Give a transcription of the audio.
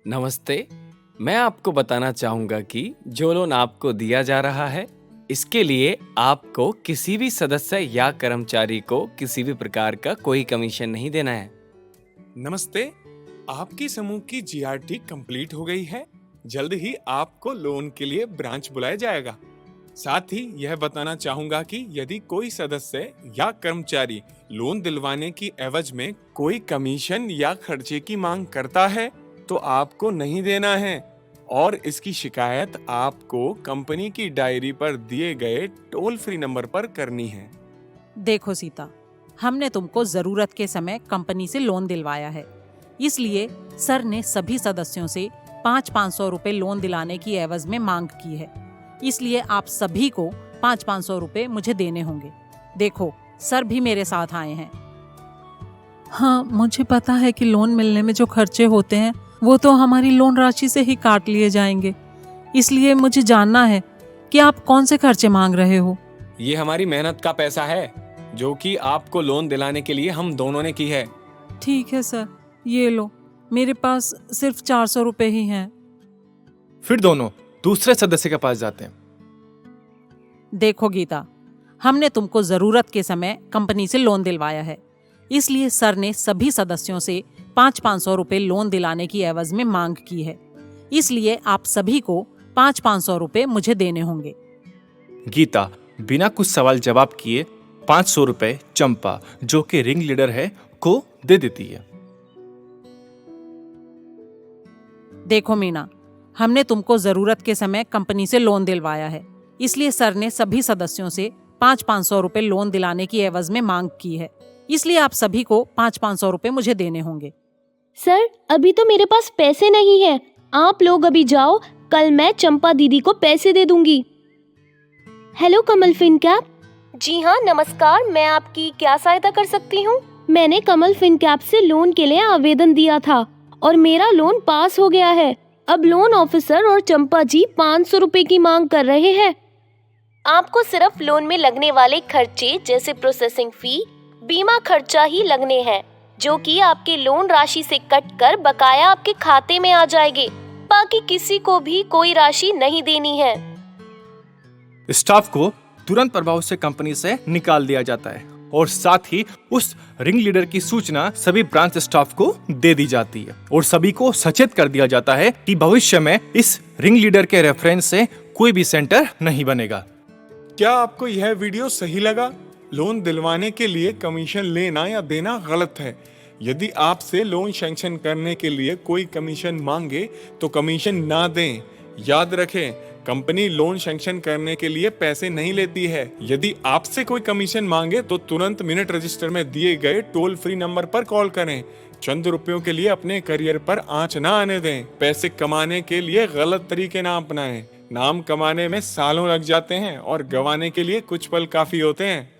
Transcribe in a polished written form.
नमस्ते। मैं आपको बताना चाहूँगा कि जो लोन आपको दिया जा रहा है, इसके लिए आपको किसी भी सदस्य या कर्मचारी को किसी भी प्रकार का कोई कमीशन नहीं देना है। नमस्ते, आपकी समूह की जीआरटी कंप्लीट हो गई है। जल्द ही आपको लोन के लिए ब्रांच बुलाया जाएगा। साथ ही यह बताना चाहूंगा कि यदि कोई सदस्य या कर्मचारी लोन दिलवाने की एवज में कोई कमीशन या खर्चे की मांग करता है, तो आपको नहीं देना है और इसकी शिकायत आपको कंपनी की डायरी पर दिए गए टोल फ्री नंबर पर करनी है। देखो सीता, हमने तुमको जरूरत के समय कंपनी से लोन दिलवाया है, इसलिए सर ने सभी सदस्यों से 500 रुपए लोन दिलाने की एवज में मांग की है। इसलिए आप सभी को 500 रुपए मुझे देने होंगे। देखो, सर भी मेरे साथ आए हैं। हाँ, मुझे पता है कि लोन मिलने में जो खर्चे होते हैं वो तो हमारी लोन राशि से ही काट लिए जाएंगे, इसलिए मुझे जानना है कि आप कौन से खर्चे मांग रहे हो। ये हमारी मेहनत का पैसा है, जो कि आपको लोन दिलाने के लिए हम दोनों ने की है। ठीक है सर, ये लो, मेरे पास सिर्फ 400 रुपए ही हैं। फिर दोनों दूसरे सदस्य के पास जाते हैं। देखो गीता, हमने तुमको जरूरत के समय कंपनी से लोन दिलवाया है, इसलिए सर ने सभी सदस्यों से 500 रुपए लोन दिलाने की एवज में मांग की है। इसलिए आप सभी को 500 रुपए मुझे देने होंगे। गीता बिना कुछ सवाल जवाब किए 500 रुपए चंपा, जो कि रिंग लीडर है, को दे देती है। देखो मीना, हमने तुमको जरूरत के समय कंपनी से लोन दिलवाया है, इसलिए सर ने सभी सदस्यों से 500 रुपए लोन दिलाने की एवज में मांग की है। इसलिए आप सभी को 500 रुपए मुझे देने होंगे। सर, अभी तो मेरे पास पैसे नहीं है। आप लोग अभी जाओ, कल मैं चंपा दीदी को पैसे दे दूंगी। हेलो कमल फिनकैप। जी हाँ, नमस्कार। मैं आपकी क्या सहायता कर सकती हूँ? मैंने कमल फिनकैप से लोन के लिए आवेदन दिया था और मेरा लोन पास हो गया है। अब लोन ऑफिसर और चंपा जी 500 रुपए की मांग कर रहे हैं। आपको सिर्फ लोन में लगने वाले खर्चे जैसे प्रोसेसिंग फी, बीमा खर्चा ही लगने हैं, जो कि आपके लोन राशि से कटकर बकाया आपके खाते में आ जाएंगे। बाकी किसी को भी कोई राशि नहीं देनी है। स्टाफ को तुरंत प्रभाव से कंपनी से निकाल दिया जाता है और साथ ही उस रिंग लीडर की सूचना सभी ब्रांच स्टाफ को दे दी जाती है और सभी को सचेत कर दिया जाता है कि भविष्य में इस रिंग लीडर के रेफरेंस से कोई भी सेंटर नहीं बनेगा। क्या आपको यह वीडियो सही लगा? लोन दिलवाने के लिए कमीशन लेना या देना गलत है। यदि आपसे लोन सैंक्शन करने के लिए कोई कमीशन मांगे तो कमीशन ना दें। याद रखें, कंपनी लोन सैंक्शन करने के लिए पैसे नहीं लेती है। यदि आपसे कोई कमीशन मांगे तो तुरंत मिनट रजिस्टर में दिए गए टोल फ्री नंबर पर कॉल करें। चंद रुपयों के लिए अपने करियर पर आंच ना आने दें। पैसे कमाने के लिए गलत तरीके ना अपनाएं। नाम कमाने में सालों लग जाते हैं और गंवाने के लिए कुछ पल काफी होते हैं।